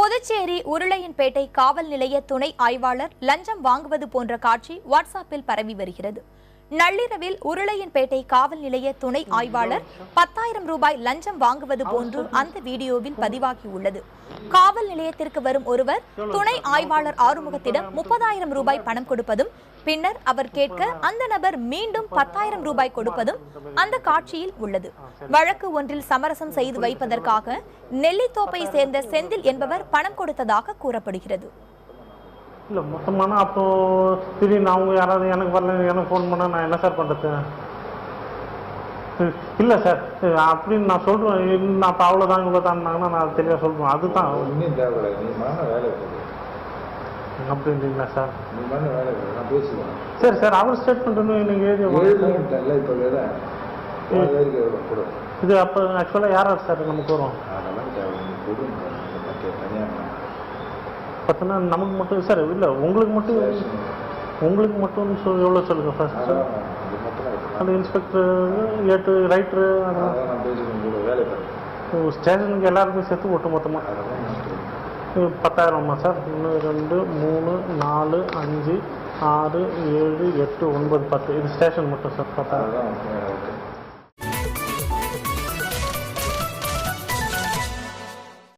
புதுச்சேரி உருளையன்பேட்டை காவல் நிலைய துணை ஆய்வாளர் லஞ்சம் வாங்குவது போன்ற காட்சி வாட்ஸ்அப்பில் பரவி வருகிறது. நள்ளிரவில் உருளையன்பேட்டை காவல் நிலைய துணை ஆய்வாளர் 10,000 ரூபாய் லஞ்சம் வாங்குவது போன்று அந்த வீடியோவில் பதிவாகியுள்ளது. காவல் நிலையத்திற்கு வரும் ஒருவர் துணை ஆய்வாளர் ஆறுமுகத்திடம் 30,000 ரூபாய் பணம் கொடுப்பதும், பின்னர் அவர் கேட்க அந்த நபர் மீண்டும் 10,000 ரூபாய் கொடுப்பதும் அந்த காட்சியில் உள்ளது. வழக்கு ஒன்றில் சமரசம் செய்து வைப்பதற்காக நெல்லித்தோப்பை சேர்ந்த செந்தில் என்பவர் பணம் கொடுத்ததாக கூறப்படுகிறது. இல்லை மொத்தமான அப்போது திடீர்னு அவங்க யாராவது எனக்கு வரல, எனக்கு ஃபோன் பண்ணால் நான் என்ன சார் பண்ணுறது? இல்லை சார் அப்படின்னு நான் சொல்கிறேன். நான் இப்போ அவ்வளோதான் இவ்வளோதான்னாங்கன்னா நான் தெளிவாக சொல்கிறேன். அதுதான் அப்படின்றீங்களா சார்? சரி சார், அவர் ஸ்டேட்மெண்ட் நீங்கள் இது அப்போ ஆக்சுவலாக யார் சார் நமக்கு வரும்? பார்த்தோன்னா நமக்கு மட்டும் சார் இல்லை, உங்களுக்கு மட்டும் எவ்வளோ சொல்லுங்க ஃபர்ஸ்ட். அந்த இன்ஸ்பெக்டர் ஏட்டு ரைட்டரு ஸ்டேஷனுக்கு எல்லாருமே சேர்த்து ஒட்டு மொத்தமாக 10,000 சார்? 1 2 3 4 5 6 7 8 9 10 இது ஸ்டேஷன் மட்டும் சார் 10,000.